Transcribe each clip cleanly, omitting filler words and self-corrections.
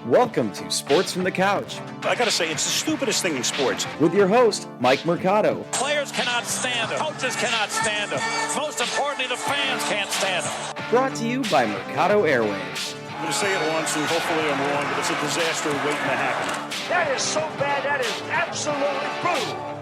Welcome to Sports from the Couch. I gotta say, it's the stupidest thing in sports. With your host, Mike Mercado. Players cannot stand him. Coaches cannot stand him. Most importantly, the fans can't stand him. Brought to you by Mercado Airwaves. I'm gonna say it once, and hopefully I'm wrong, but it's a disaster waiting to happen. That is so bad, that is absolutely brutal.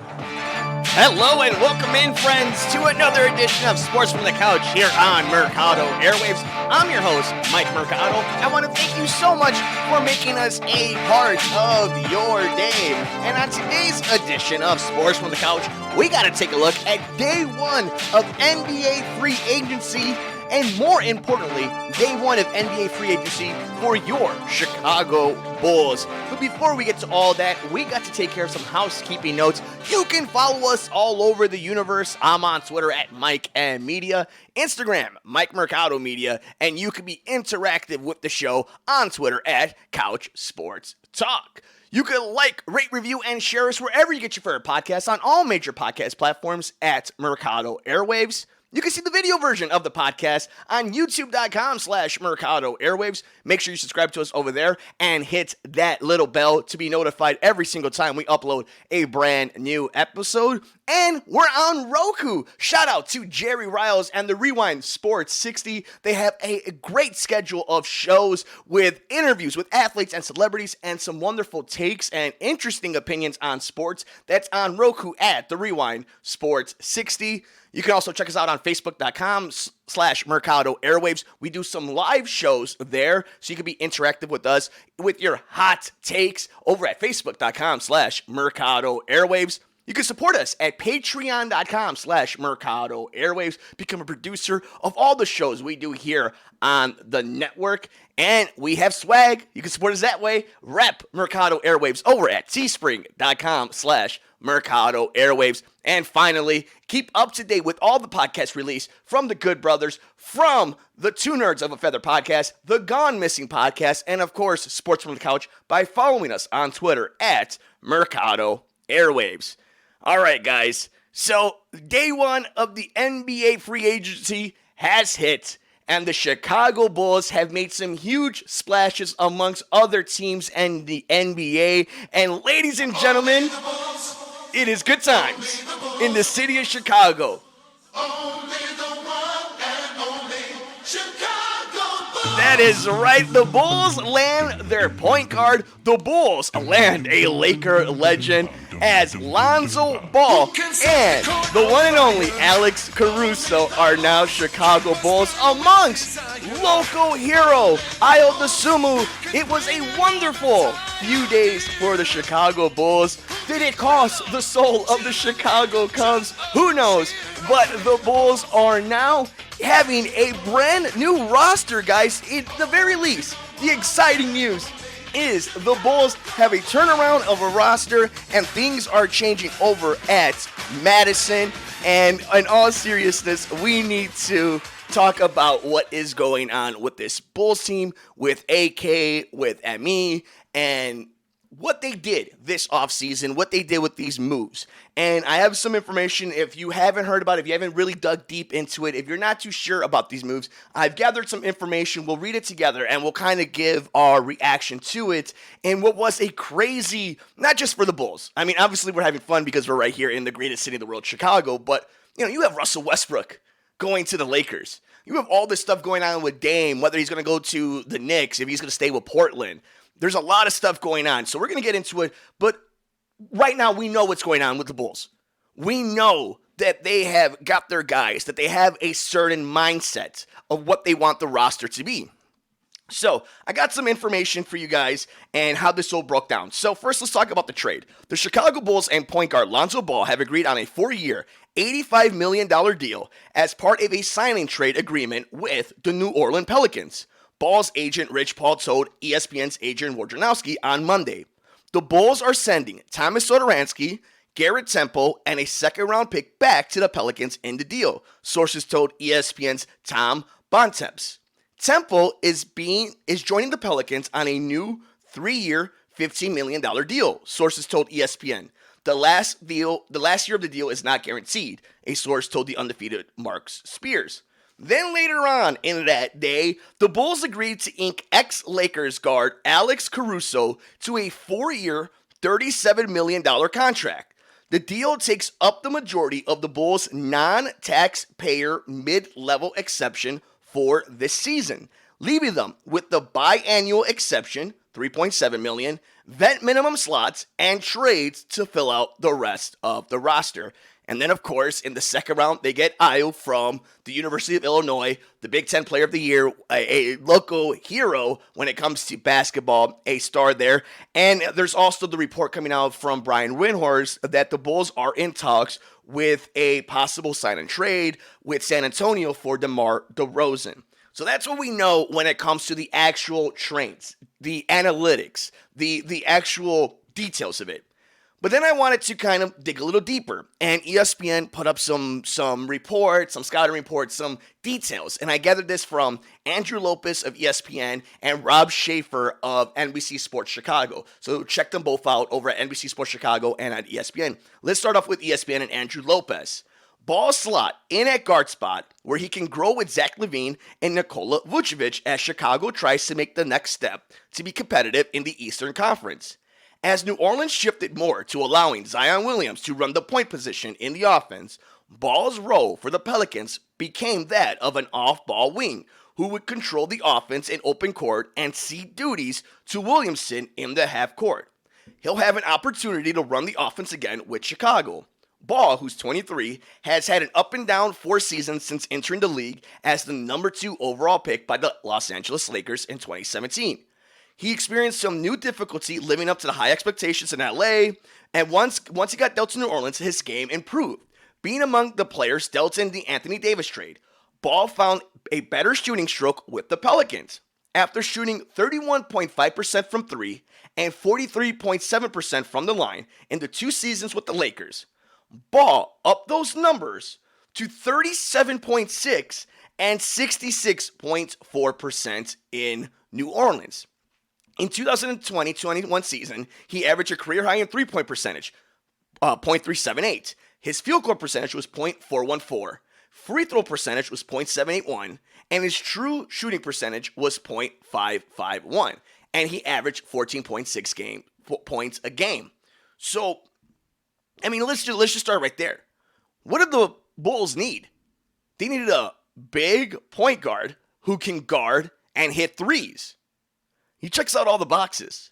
Hello and welcome in, friends, to another edition of Sports from the Couch here on Mercado Airwaves. I'm your host, Mike Mercado. I want to thank you so much for making us a part of your day. And on today's edition of Sports from the Couch, we got to take a look at day one of NBA free agency, and more importantly, day one of NBA free agency for your Chicago Bulls. But before we get to all that, we got to take care of some housekeeping notes. You can follow us all over the universe. I'm on Twitter at Mike M Media, Instagram, Mike Mercado Media, and you can be interactive with the show on Twitter at Couch Sports Talk. You can like, rate, review, and share us wherever you get your favorite podcasts on all major podcast platforms at Mercado Airwaves. You can see the video version of the podcast on youtube.com/Mercado Airwaves. Make sure you subscribe to us over there and hit that little bell to be notified every single time we upload a brand new episode. And we're on Roku. Shout out to Jerry Riles and the Rewind Sports 60. They have a great schedule of shows with interviews with athletes and celebrities and some wonderful takes and interesting opinions on sports. That's on Roku at the Rewind Sports 60. You can also check us out on Facebook.com/Mercado Airwaves. We do some live shows there, so you can be interactive with us with your hot takes over at Facebook.com/Mercado Airwaves. You can support us at Patreon.com/Mercado Airwaves. Become a producer of all the shows we do here on the network. And we have swag. You can support us that way. Rep Mercado Airwaves over at Teespring.com/Mercado Airwaves. And finally, keep up to date with all the podcasts released from the Good Brothers, from the Two Nerds of a Feather podcast, the Gone Missing podcast, and of course, Sports from the Couch by following us on Twitter at Mercado Airwaves. All right, guys. So day one of the NBA free agency has hit, and the Chicago Bulls have made some huge splashes amongst other teams in the NBA. And ladies and gentlemen, it is good times in the city of Chicago. That is right. The Bulls land their point guard. The Bulls land a Laker legend as Lonzo Ball and the one and only Alex Caruso are now Chicago Bulls amongst local hero Dosunmu. It was a wonderful few days for the Chicago Bulls. Did it cost the soul of the Chicago Cubs? Who knows? But the Bulls are now having a brand new roster, guys. At the very least, the exciting news is the Bulls have a turnaround of a roster and things are changing over at Madison. And in all seriousness, we need to talk about what is going on with this Bulls team, with AK, with ME, and what they did this offseason, what they did with these moves. And I have some information. If you haven't heard about it, if you haven't really dug deep into it, if you're not too sure about these moves, I've gathered some information. We'll read it together and we'll kind of give our reaction to it. And what was a crazy, not just for the Bulls. I mean, obviously we're having fun because we're right here in the greatest city in the world, Chicago. But, you have Russell Westbrook going to the Lakers. You have all this stuff going on with Dame, whether he's going to go to the Knicks, if he's going to stay with Portland. There's a lot of stuff going on, so we're going to get into it. But right now, we know what's going on with the Bulls. We know that they have got their guys, that they have a certain mindset of what they want the roster to be. So I got some information for you guys and how this all broke down. So first, let's talk about the trade. The Chicago Bulls and point guard Lonzo Ball have agreed on a 4-year, $85 million deal as part of a signing trade agreement with the New Orleans Pelicans. Ball's agent Rich Paul told ESPN's Adrian Wojnarowski on Monday, the Bulls are sending Thomas Satoransky, Garrett Temple, and a second-round pick back to the Pelicans in the deal, sources told ESPN's Tom Bontemps. Temple is joining the Pelicans on a new 3-year, $15 million deal, sources told ESPN. The last year of the deal is not guaranteed, a source told the undefeated Mark Spears. Then later on in that day, the Bulls agreed to ink ex-Lakers guard Alex Caruso to a 4-year, $37 million contract. The deal takes up the majority of the Bulls' non-taxpayer mid-level exception for this season, leaving them with the biannual exception, $3.7 million, vet minimum slots, and trades to fill out the rest of the roster. And then, of course, in the second round, they get Ayo from the University of Illinois, the Big Ten Player of the Year, a local hero when it comes to basketball, a star there. And there's also the report coming out from Brian Windhorst that the Bulls are in talks with a possible sign and trade with San Antonio for DeMar DeRozan. So that's what we know when it comes to the actual trades, the analytics, the actual details of it. But then I wanted to kind of dig a little deeper, and ESPN put up some reports, some scouting reports, some details, and I gathered this from Andrew Lopez of ESPN and Rob Schaefer of NBC Sports Chicago. So check them both out over at NBC Sports Chicago and at ESPN. Let's start off with ESPN and Andrew Lopez. Ball slot in at guard spot where he can grow with Zach LaVine and Nikola Vucevic as Chicago tries to make the next step to be competitive in the Eastern Conference. As New Orleans shifted more to allowing Zion Williams to run the point position in the offense, Ball's role for the Pelicans became that of an off-ball wing who would control the offense in open court and cede duties to Williamson in the half court. He'll have an opportunity to run the offense again with Chicago. Ball, who's 23, has had an up and down 4 seasons since entering the league as the number 2 overall pick by the Los Angeles Lakers in 2017. He experienced some new difficulty living up to the high expectations in LA, and once he got dealt to New Orleans, his game improved. Being among the players dealt in the Anthony Davis trade, Ball found a better shooting stroke with the Pelicans. After shooting 31.5% from 3 and 43.7% from the line in the 2 seasons with the Lakers, Ball upped those numbers to 37.6 and 66.4% in New Orleans. In 2020-21 season, he averaged a career high in three-point percentage, .378. His field goal percentage was .414. Free throw percentage was .781. And his true shooting percentage was .551. And he averaged 14.6 points a game. So, I mean, let's just start right there. What did the Bulls need? They needed a big point guard who can guard and hit threes. He checks out all the boxes.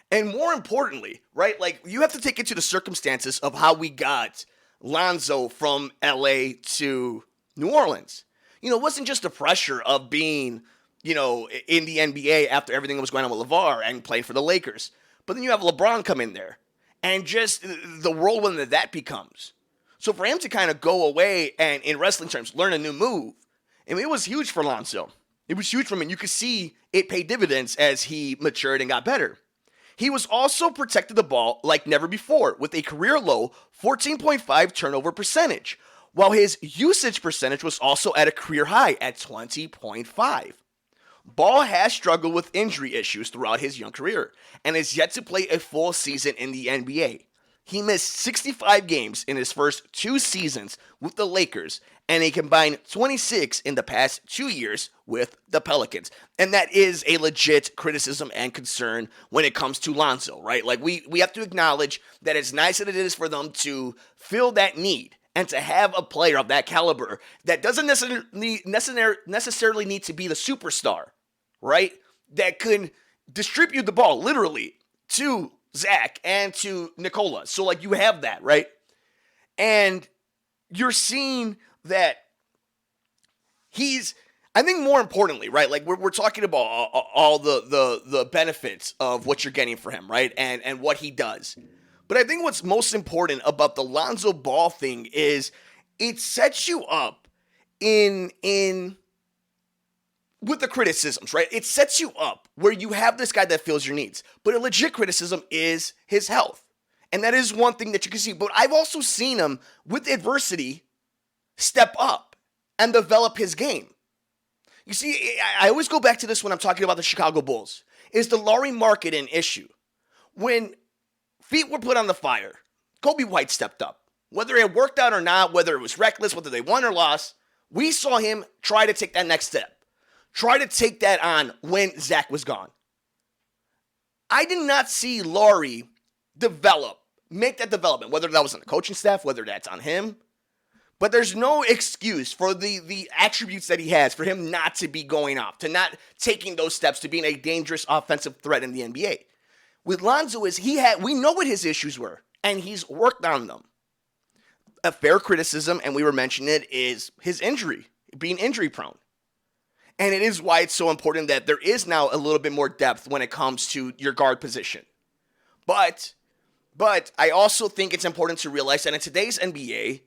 And more importantly, right, like you have to take into the circumstances of how we got Lonzo from LA to New Orleans. You know, it wasn't just the pressure of being, you know, in the NBA after everything that was going on with LeVar and playing for the Lakers. But then you have LeBron come in there and just the whirlwind that becomes. So for him to kind of go away and, in wrestling terms, learn a new move, I mean, it was huge for Lonzo. It was huge for him, and you could see it pay dividends as he matured and got better. He was also protected the ball like never before with a career-low 14.5 turnover percentage, while his usage percentage was also at a career high at 20.5. Ball has struggled with injury issues throughout his young career and is yet to play a full season in the NBA. He missed 65 games in his first 2 seasons with the Lakers and a combined 26 in the past 2 years with the Pelicans. And that is a legit criticism and concern when it comes to Lonzo, right? Like we have to acknowledge that as nice as it is for them to fill that need and to have a player of that caliber that doesn't necessarily need to be the superstar, right? That can distribute the ball literally to Zach and to Nikola. So like you have that, right? And you're seeing that he's, I think more importantly, right? Like we're talking about all the benefits of what you're getting for him, right? And what he does. But I think what's most important about the Lonzo Ball thing is it sets you up in with the criticisms, right? It sets you up where you have this guy that fills your needs. But a legit criticism is his health. And that is one thing that you can see. But I've also seen him with adversity step up and develop his game. You see, I always go back to this when I'm talking about the Chicago Bulls. Is the Lauri Markkanen issue. When feet were put on the fire, Kobe White stepped up. Whether it worked out or not, whether it was reckless, whether they won or lost, We saw him try to take that next step. Try to take that on when Zach was gone. I did not see Lauri make that development, whether that was on the coaching staff, whether that's on him. But there's no excuse for the attributes that he has for him not to be going off, to not taking those steps to being a dangerous offensive threat in the NBA. With Lonzo, we know what his issues were, and he's worked on them. A fair criticism, and we were mentioning it, is his injury, being injury prone. And it is why it's so important that there is now a little bit more depth when it comes to your guard position. But I also think it's important to realize that in today's NBA,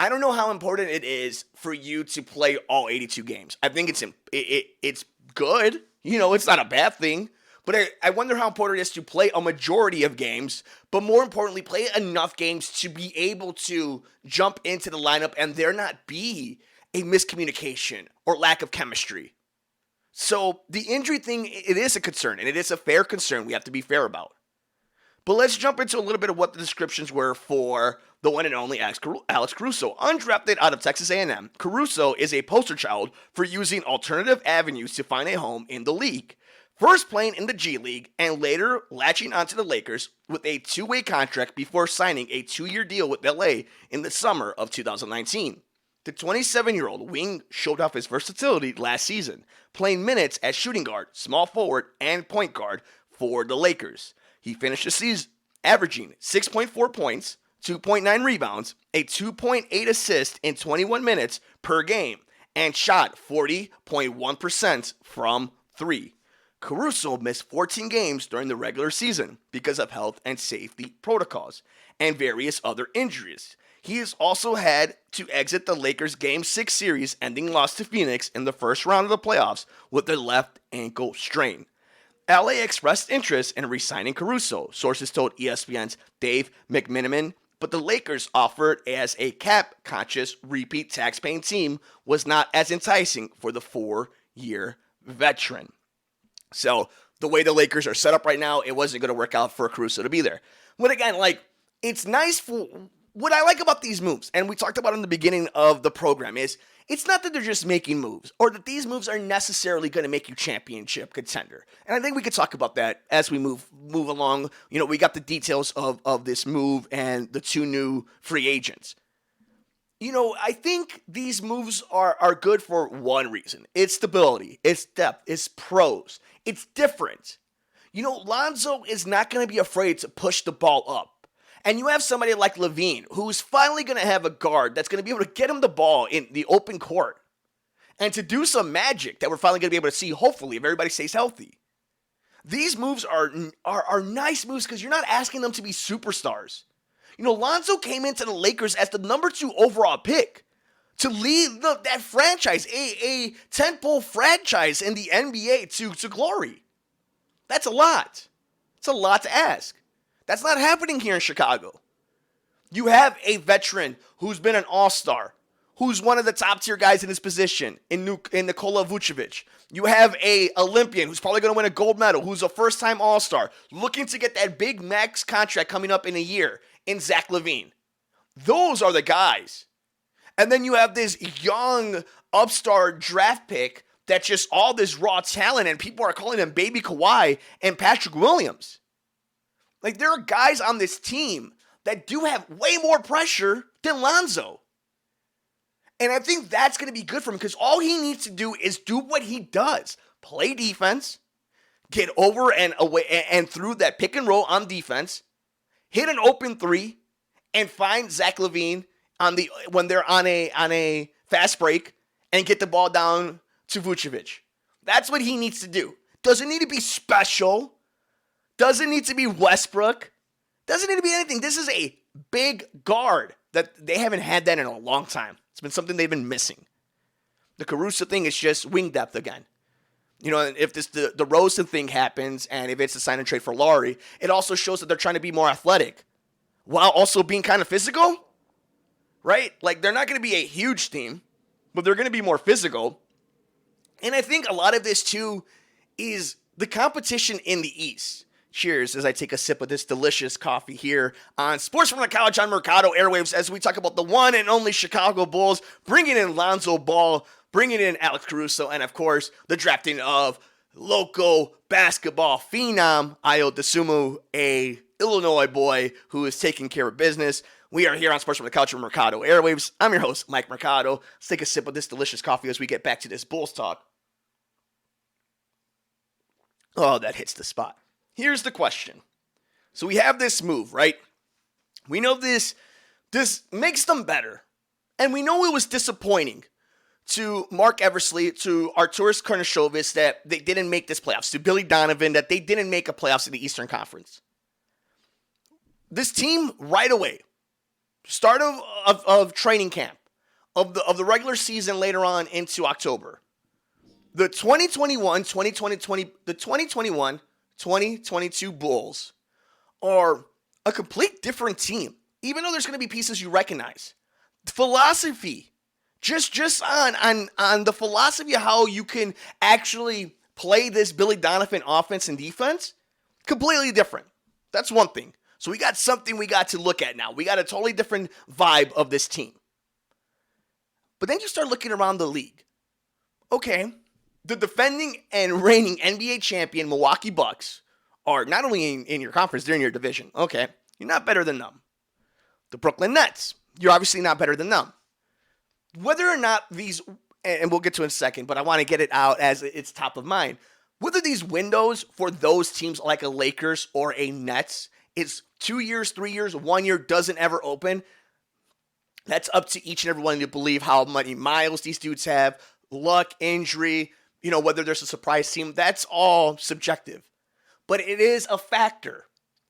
I don't know how important it is for you to play all 82 games. I think it's good. It's not a bad thing. But I wonder how important it is to play a majority of games, but more importantly, play enough games to be able to jump into the lineup and there not be a miscommunication or lack of chemistry. So the injury thing, it is a concern, and it is a fair concern we have to be fair about. But let's jump into a little bit of what the descriptions were for the one and only Alex Caruso. Undrafted out of Texas A&M, Caruso is a poster child for using alternative avenues to find a home in the league. First playing in the G League and later latching onto the Lakers with a two-way contract before signing a 2-year deal with LA in the summer of 2019. The 27-year-old wing showed off his versatility last season, playing minutes as shooting guard, small forward, and point guard for the Lakers. He finished the season averaging 6.4 points, 2.9 rebounds, a 2.8 assist in 21 minutes per game, and shot 40.1% from 3. Caruso missed 14 games during the regular season because of health and safety protocols and various other injuries. He has also had to exit the Lakers' Game 6 series ending loss to Phoenix in the first round of the playoffs with a left ankle strain. LA expressed interest in re-signing Caruso, sources told ESPN's Dave McMenamin, but the Lakers' offer as a cap-conscious repeat tax-paying team was not as enticing for the 4-year veteran. So the way the Lakers are set up right now, it wasn't going to work out for Caruso to be there. But again, it's nice for what I like about these moves, and we talked about in the beginning of the program, is it's not that they're just making moves or that these moves are necessarily going to make you championship contender. And I think we could talk about that as we move along. We got the details of this move and the 2 new free agents. I think these moves are good for one reason. It's stability, it's depth, it's pros, it's different. Lonzo is not going to be afraid to push the ball up. And you have somebody like LaVine, who's finally going to have a guard that's going to be able to get him the ball in the open court and to do some magic that we're finally going to be able to see, hopefully, if everybody stays healthy. These moves are nice moves because you're not asking them to be superstars. Lonzo came into the Lakers as the number 2 overall pick to lead that franchise, a tentpole franchise in the NBA to glory. That's a lot. It's a lot to ask. That's not happening here in Chicago. You have a veteran who's been an all-star, who's one of the top-tier guys in his position in Nikola Vucevic. You have a Olympian who's probably going to win a gold medal, who's a first-time all-star, looking to get that big max contract coming up in a year in Zach LaVine. Those are the guys. And then you have this young upstart draft pick that's just all this raw talent, and people are calling him Baby Kawhi and Patrick Williams. There are guys on this team that do have way more pressure than Lonzo. And I think that's going to be good for him because all he needs to do is do what he does. Play defense, get over and away and through that pick and roll on defense, hit an open 3, and find Zach LaVine when they're on a fast break and get the ball down to Vucevic. That's what he needs to do. Doesn't need to be special. Doesn't need to be Westbrook. Doesn't need to be anything. This is a big guard that they haven't had that in a long time. It's been something they've been missing. The Caruso thing is just wing depth again. If the Rosen thing happens and if it's a sign and trade for Lauri, it also shows that they're trying to be more athletic while also being kind of physical, right? They're not going to be a huge team, but they're going to be more physical. And I think a lot of this too is the competition in the East. Cheers as I take a sip of this delicious coffee here on Sports from the Couch on Mercado Airwaves as we talk about the one and only Chicago Bulls, bringing in Lonzo Ball, bringing in Alex Caruso, and of course, the drafting of local basketball phenom Dosunmu, a Illinois boy who is taking care of business. We are here on Sports from the Couch on Mercado Airwaves. I'm your host, Mike Mercado. Let's take a sip of this delicious coffee as we get back to this Bulls talk. Oh, that hits the spot. Here's the question. So we have this move, right? We know this makes them better. And we know it was disappointing to Mark Eversley, to Arturas Karnisovas that they didn't make this playoffs, to Billy Donovan that they didn't make a playoffs in the Eastern Conference. This team right away, start of training camp, of the regular season later on into October, the 2021-2022 Bulls are a complete different team, even though there's going to be pieces you recognize. Philosophy, just on the philosophy of how you can actually play this Billy Donovan offense and defense, completely different. That's one thing. So we got something we got to look at now. We got a totally different vibe of this team. But then you start looking around the league. Okay, the defending and reigning NBA champion Milwaukee Bucks are not only in your conference, they're in your division. Okay, you're not better than them. The Brooklyn Nets, you're obviously not better than them. Whether or not these, and we'll get to it in a second, but I want to get it out as it's top of mind. Whether these windows for those teams like a Lakers or a Nets is 2 years, 3 years, 1 year, doesn't ever open, that's up to each and every one to believe how many miles these dudes have, luck, injury, whether there's a surprise team, that's all subjective. But it is a factor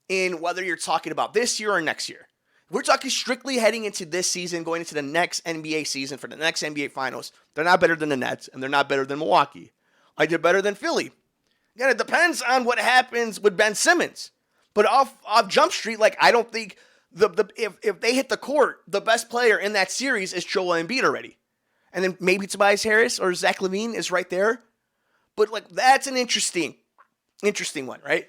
in whether you're talking about this year or next year. We're talking strictly heading into this season, going into the next NBA season for the next NBA Finals. They're not better than the Nets, and they're not better than Milwaukee. Are they better than Philly? Again, it depends on what happens with Ben Simmons. But off Jump Street, I don't think if they hit the court, the best player in that series is Joel Embiid already. And then maybe Tobias Harris or Zach LaVine is right there. But that's an interesting one, right?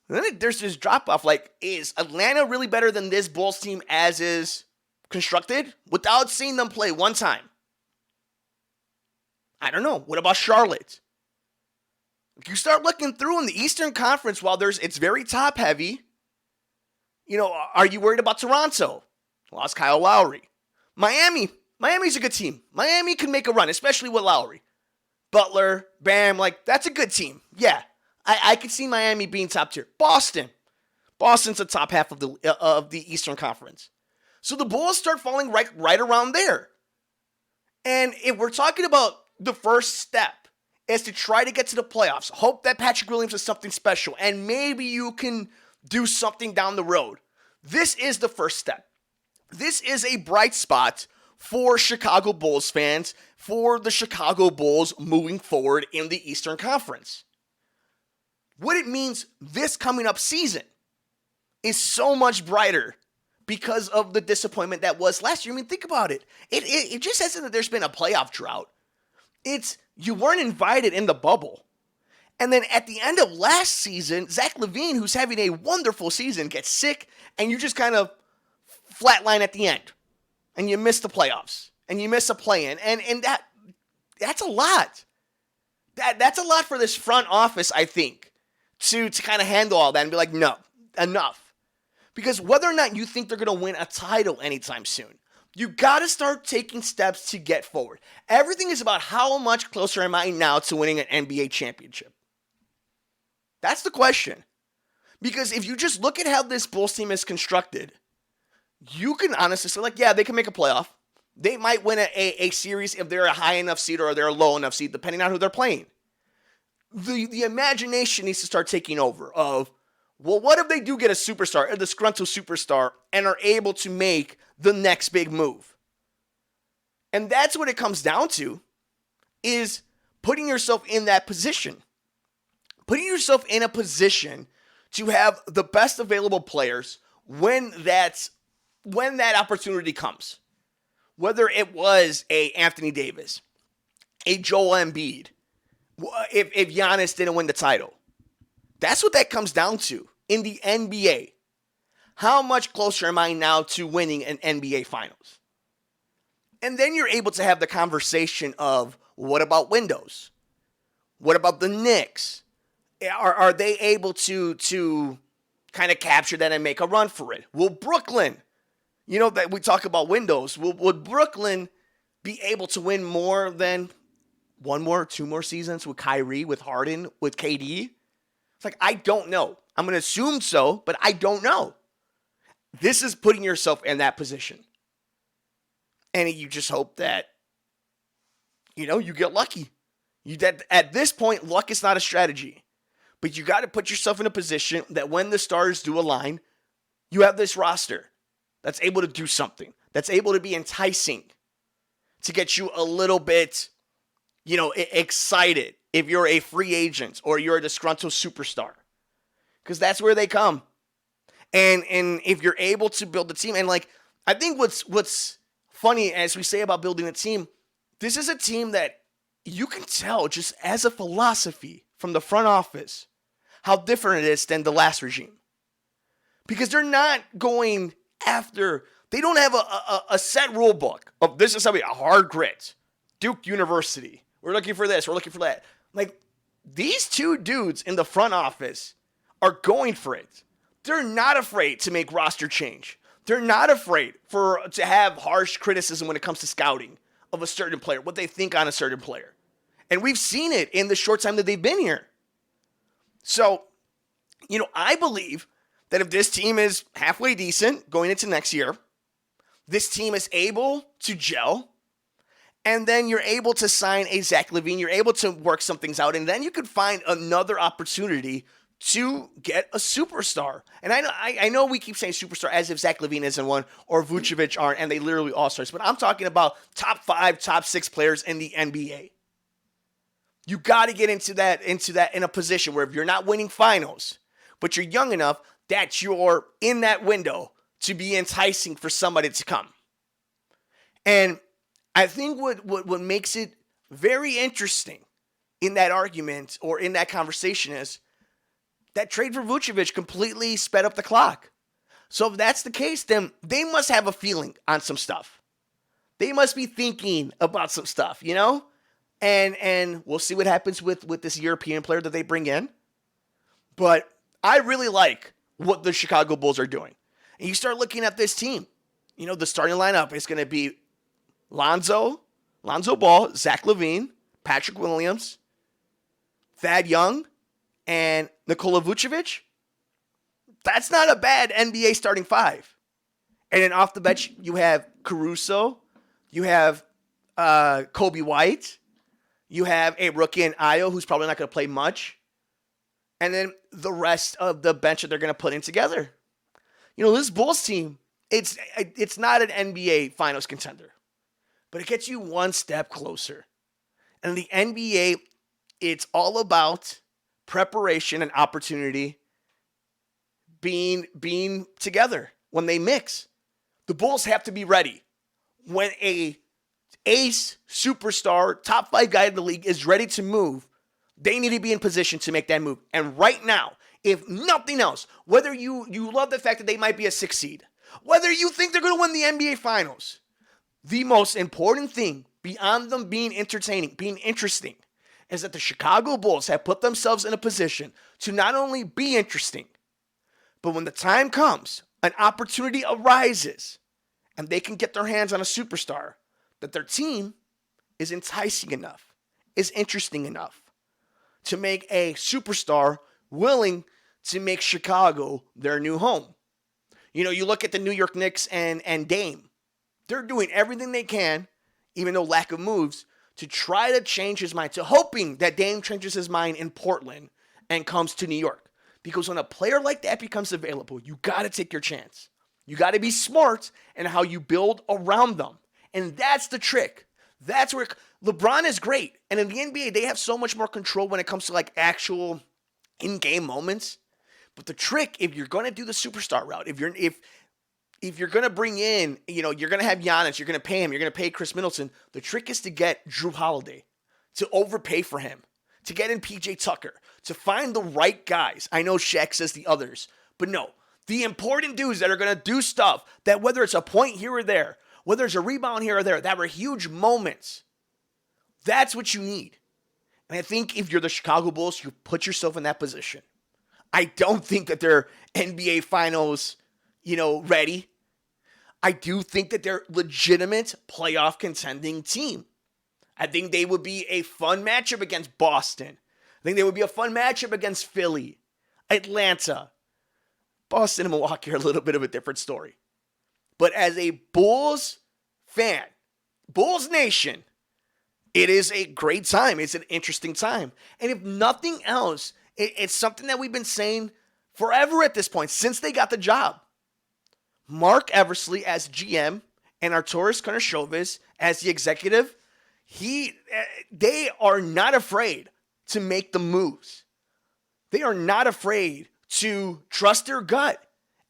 And then there's this drop-off. Is Atlanta really better than this Bulls team as is constructed? Without seeing them play one time. I don't know. What about Charlotte? You start looking through in the Eastern Conference, while it's very top-heavy, are you worried about Toronto? Lost Kyle Lowry. Miami's a good team. Miami can make a run, especially with Lowry. Butler, Bam, that's a good team. Yeah. I could see Miami being top tier. Boston's the top half of the Eastern Conference. So the Bulls start falling right around there. And if we're talking about the first step is to try to get to the playoffs, hope that Patrick Williams is something special, and maybe you can do something down the road. This is the first step. This is a bright spot for Chicago Bulls fans, for the Chicago Bulls moving forward in the Eastern Conference. What it means this coming up season is so much brighter because of the disappointment that was last year. Think about it. It just isn't that there's been a playoff drought. It's you weren't invited in the bubble. And then at the end of last season, Zach LaVine, who's having a wonderful season, gets sick, and you just kind of flatline at the end. And you miss the playoffs. And you miss a play-in. And that's a lot. That's a lot for this front office, I think. To kind of handle all that and be like, no, enough. Because whether or not you think they're going to win a title anytime soon, you got to start taking steps to get forward. Everything is about how much closer am I now to winning an NBA championship. That's the question. Because if you just look at how this Bulls team is constructed, you can honestly say, yeah, they can make a playoff. They might win a series if they're a high enough seed or they're a low enough seed, depending on who they're playing. The imagination needs to start taking over of, well, what if they do get a superstar, a disgruntled superstar, and are able to make the next big move? And that's what it comes down to, is putting yourself in that position. Putting yourself in a position to have the best available players when that opportunity comes. Whether it was a Anthony Davis, a Joel Embiid, if Giannis didn't win the title. That's what that comes down to in the NBA. How much closer am I now to winning an NBA Finals? And then you're able to have the conversation of, what about windows? What about the Knicks? Are they able to kind of capture that and make a run for it? Will Brooklyn, that we talk about windows, would Brooklyn be able to win more than 1 more, 2 more seasons with Kyrie, with Harden, with KD? It's like, I don't know. I'm going to assume so, but I don't know. This is putting yourself in that position. And you just hope that, you get lucky. At this point, luck is not a strategy. But you got to put yourself in a position that when the stars do align, you have this roster that's able to do something, that's able to be enticing, to get you a little bit, excited if you're a free agent or you're a disgruntled superstar. Because that's where they come. And if you're able to build a team, and I think what's funny as we say about building a team, this is a team that you can tell just as a philosophy from the front office how different it is than the last regime. Because they're not going after, they don't have a set rule book of this is something, a hard grit, Duke University. We're looking for this, we're looking for that. These two dudes in the front office are going for it. They're not afraid to make roster change. They're not afraid to have harsh criticism when it comes to scouting of a certain player, what they think on a certain player. And we've seen it in the short time that they've been here. So, I believe that if this team is halfway decent going into next year, this team is able to gel, and then you're able to sign a Zach LaVine, you're able to work some things out, and then you could find another opportunity to get a superstar. And I know we keep saying superstar as if Zach LaVine isn't one or Vucevic aren't, and they literally all-stars, but I'm talking about top 5, top 6 players in the NBA. You got to get into that in a position where if you're not winning finals, but you're young enough that you're in that window to be enticing for somebody to come. And I think what makes it very interesting in that argument or in that conversation is that trade for Vucevic completely sped up the clock. So if that's the case, then they must have a feeling on some stuff. They must be thinking about some stuff, And we'll see what happens with this European player that they bring in. But I really like what the Chicago Bulls are doing. And you start looking at this team. The starting lineup is going to be Lonzo Ball, Zach LaVine, Patrick Williams, Thad Young, and Nikola Vucevic. That's not a bad NBA starting 5. And then off the bench, you have Caruso. You have Kobe White. You have a rookie in Ayo who's probably not going to play much. And then the rest of the bench that they're going to put in together. This Bulls team, it's not an NBA Finals contender. But it gets you one step closer. And the NBA, it's all about preparation and opportunity being together when they mix. The Bulls have to be ready. When a ace, superstar, top 5 guy in the league is ready to move, they need to be in position to make that move. And right now, if nothing else, whether you love the fact that they might be a 6 seed, whether you think they're going to win the NBA Finals, the most important thing beyond them being entertaining, being interesting, is that the Chicago Bulls have put themselves in a position to not only be interesting, but when the time comes, an opportunity arises, and they can get their hands on a superstar, that their team is enticing enough, is interesting enough to make a superstar willing to make Chicago their new home. You look at the New York Knicks and Dame. They're doing everything they can, even though lack of moves, to try to change his mind, to hoping that Dame changes his mind in Portland and comes to New York. Because when a player like that becomes available, you got to take your chance. You got to be smart in how you build around them. And that's the trick. That's where LeBron is great. And in the NBA, they have so much more control when it comes to actual in-game moments. But the trick, if you're going to do the superstar route, if you're going to bring in, you're going to have Giannis, you're going to pay him, you're going to pay Chris Middleton, the trick is to get Drew Holiday, to overpay for him, to get in PJ Tucker, to find the right guys. I know Shaq says the others, but no. The important dudes that are going to do stuff that whether it's a point here or there, whether it's a rebound here or there, that were huge moments. That's what you need. And I think if you're the Chicago Bulls, you put yourself in that position. I don't think that they're NBA Finals, ready. I do think that they're legitimate playoff contending team. I think they would be a fun matchup against Boston. I think they would be a fun matchup against Philly, Atlanta. Boston and Milwaukee are a little bit of a different story. But as a Bulls fan, Bulls Nation, it is a great time. It's an interesting time. And if nothing else, it's something that we've been saying forever at this point, since they got the job. Mark Eversley as GM and Arturas Karnisovas as the executive, they are not afraid to make the moves. They are not afraid to trust their gut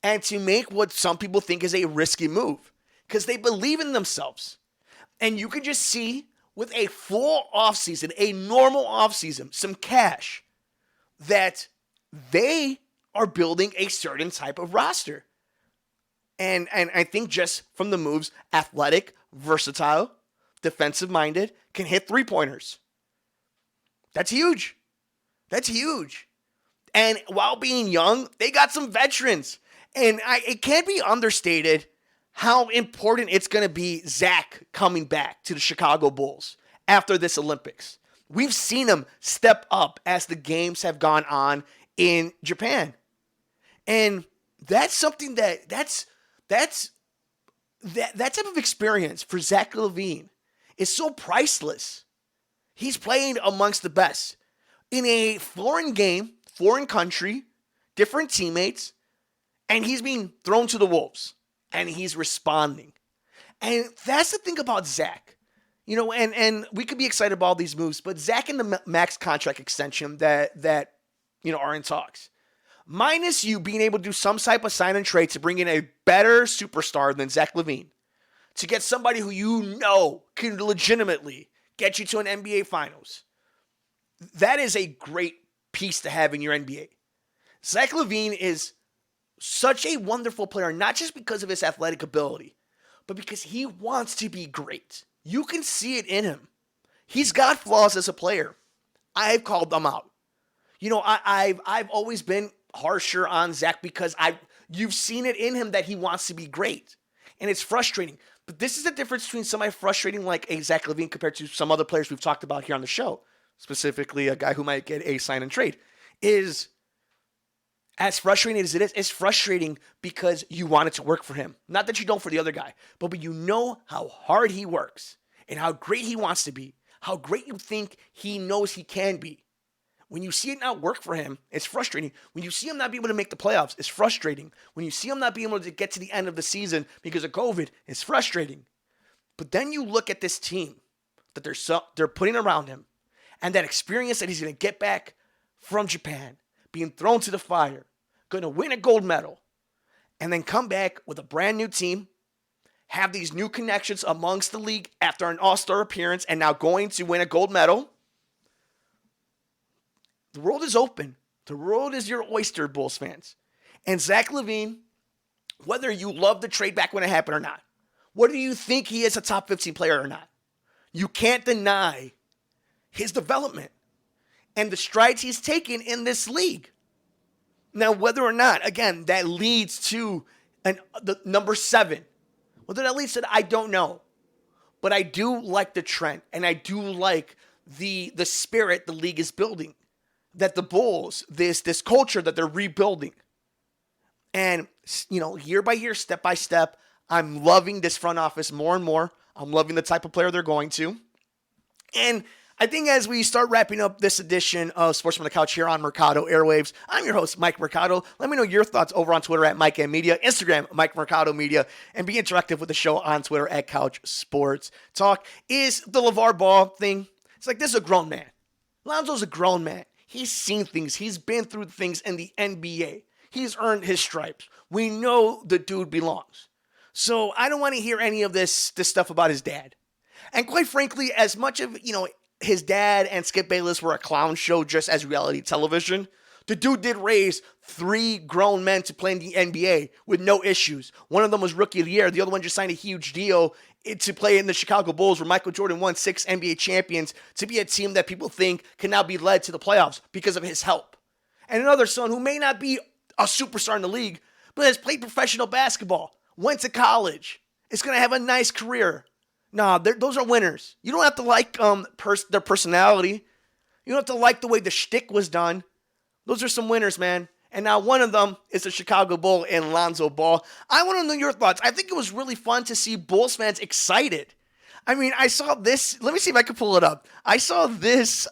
and to make what some people think is a risky move because they believe in themselves. And you can just see with a full offseason, a normal offseason, some cash, that they are building a certain type of roster. And I think just from the moves, athletic, versatile, defensive-minded, can hit three-pointers. That's huge. That's huge. And while being young, they got some veterans. And it can't be understated how important it's going to be Zach coming back to the Chicago Bulls after this Olympics. We've seen him step up as the games have gone on in Japan. And that's something that type of experience for Zach LaVine is so priceless. He's playing amongst the best in a foreign game, foreign country, different teammates, and he's being thrown to the wolves, and he's responding. And that's the thing about Zach. And we could be excited about all these moves, but Zach and the max contract extension that are in talks. Minus you being able to do some type of sign and trade to bring in a better superstar than Zach LaVine, to get somebody who can legitimately get you to an NBA Finals. That is a great piece to have in your NBA. Zach LaVine is such a wonderful player, not just because of his athletic ability, but because he wants to be great. You can see it in him. He's got flaws as a player. I've called them out. I've always been harsher on Zach because you've seen it in him that he wants to be great. And it's frustrating. But this is the difference between somebody frustrating like a Zach LaVine compared to some other players we've talked about here on the show, specifically a guy who might get a sign and trade, is as frustrating as it is, it's frustrating because you want it to work for him. Not that you don't for the other guy, but you know how hard he works and how great he wants to be, how great you think he knows he can be. When you see it not work for him, it's frustrating. When you see him not be able to make the playoffs, it's frustrating. When you see him not being able to get to the end of the season because of COVID, it's frustrating. But then you look at this team that they're putting around him and that experience that he's going to get back from Japan, being thrown to the fire, going to win a gold medal, and then come back with a brand new team, have these new connections amongst the league after an all-star appearance, and now going to win a gold medal. The world is open. The world is your oyster, Bulls fans. And Zach LaVine, whether you love the trade back when it happened or not, whether you think he is a top 15 player or not, you can't deny his development and the strides he's taken in this league. Now, whether or not, again, that leads to the number 7, whether that leads to that, I don't know. But I do like the trend, and I do like the spirit the league is building. That the Bulls, this culture that they're rebuilding. And, year by year, step by step, I'm loving this front office more and more. I'm loving the type of player they're going to. And I think as we start wrapping up this edition of Sports from the Couch here on Mercado Airwaves, I'm your host, Mike Mercado. Let me know your thoughts over on Twitter at Mike M Media, Instagram, Mike Mercado Media, and be interactive with the show on Twitter at Couch Sports Talk. Is the LeVar Ball thing, it's like, this is a grown man. Lonzo's a grown man. He's seen things. He's been through things in the NBA. He's earned his stripes. We know the dude belongs. So I don't want to hear any of this stuff about his dad. And quite frankly, as much of, his dad and Skip Bayless were a clown show just as reality television, the dude did raise 3 grown men to play in the NBA with no issues. One of them was Rookie of the Year. The other one just signed a huge deal to play in the Chicago Bulls, where Michael Jordan won 6 NBA champions, to be a team that people think can now be led to the playoffs because of his help. And another son who may not be a superstar in the league, but has played professional basketball, went to college, is going to have a nice career. Nah, those are winners. You don't have to like their personality. You don't have to like the way the shtick was done. Those are some winners, man. And now one of them is the Chicago Bull and Lonzo Ball. I want to know your thoughts. I think it was really fun to see Bulls fans excited. I mean, I saw this. Let me see if I can pull it up. I saw this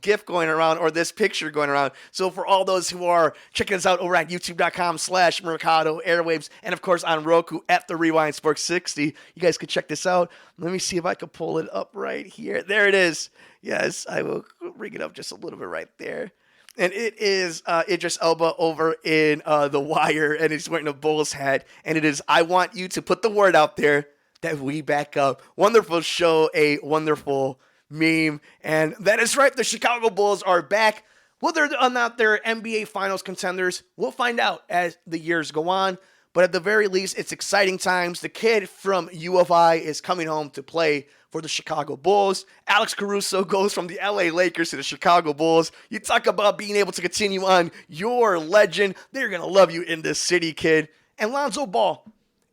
GIF going around, or this picture going around. So for all those who are checking us out over at youtube.com/Mercado Airwaves, and of course on Roku at the Rewind Sports 60, you guys can check this out. Let me see if I can pull it up right here. There it is. Yes, I will bring it up just a little bit right there. And it is Idris Elba over in The Wire, and he's wearing a Bulls hat. And it is, I want you to put the word out there that we back up. Wonderful show, a wonderful meme. And that is right, the Chicago Bulls are back. Whether or not they're NBA Finals contenders, we'll find out as the years go on. But at the very least, it's exciting times. The kid from U of I is coming home to play for the Chicago Bulls. Alex Caruso goes from the LA Lakers to the Chicago Bulls. You talk about being able to continue on your legend. They're going to love you in this city, kid. And Lonzo Ball,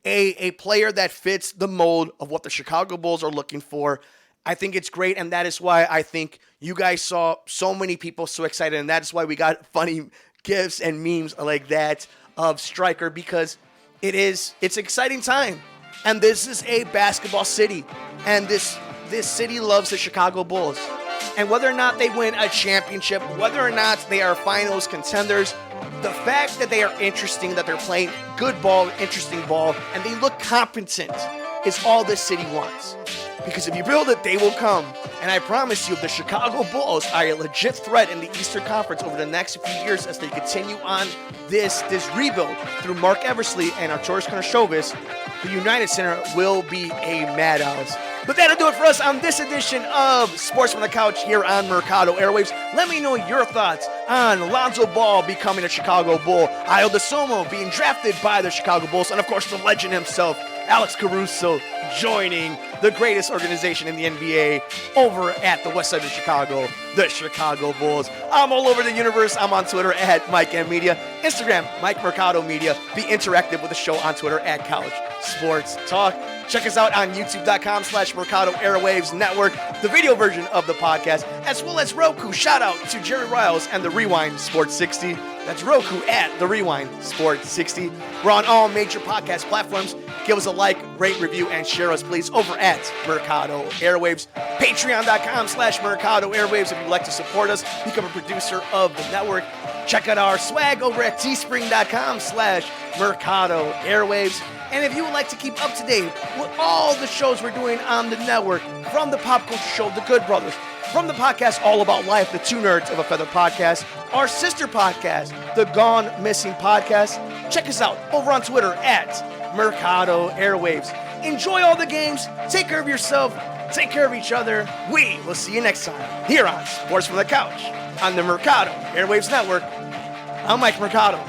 a player that fits the mold of what the Chicago Bulls are looking for. I think it's great, and that is why I think you guys saw so many people so excited, and that is why we got funny gifs and memes like that of Striker, because it's an exciting time. And this is a basketball city. And this city loves the Chicago Bulls. And whether or not they win a championship, whether or not they are finals contenders, the fact that they are interesting, that they're playing good ball, interesting ball, and they look competent is all this city wants. Because if you build it, they will come. And I promise you, the Chicago Bulls are a legit threat in the Eastern Conference over the next few years as they continue on this rebuild through Mark Eversley and Arturas Karnisovas. The United Center will be a madhouse. But that'll do it for us on this edition of Sports from the Couch here on Mercado Airwaves. Let me know your thoughts on Lonzo Ball becoming a Chicago Bull, Dosunmu being drafted by the Chicago Bulls, and of course the legend himself, Alex Caruso, joining the greatest organization in the NBA over at the west side of Chicago, the Chicago Bulls. I'm all over the universe. I'm on Twitter at Mike M Media, Instagram, Mike Mercado Media. Be interactive with the show on Twitter at College Sports Talk. Check us out on youtube.com/Mercado Airwaves Network, the video version of the podcast, as well as Roku. Shout out to Jerry Riles and the Rewind Sports 60. That's Roku at the Rewind Sports 60. We're on all major podcast platforms. Give us a like, rate, review, and share us, please, over at Mercado Airwaves. Patreon.com/Mercado Airwaves if you'd like to support us, become a producer of the network. Check out our swag over at teespring.com/Mercado Airwaves. And if you would like to keep up to date with all the shows we're doing on the network, from the Pop Culture Show, The Good Brothers, from the podcast All About Life, the Two Nerds of a Feather podcast, our sister podcast, The Gone Missing Podcast, check us out over on Twitter at Mercado Airwaves. Enjoy all the games. Take care of yourself. Take care of each other. We will see you next time here on Sports from the Couch on the Mercado Airwaves Network. I'm Mike Mercado.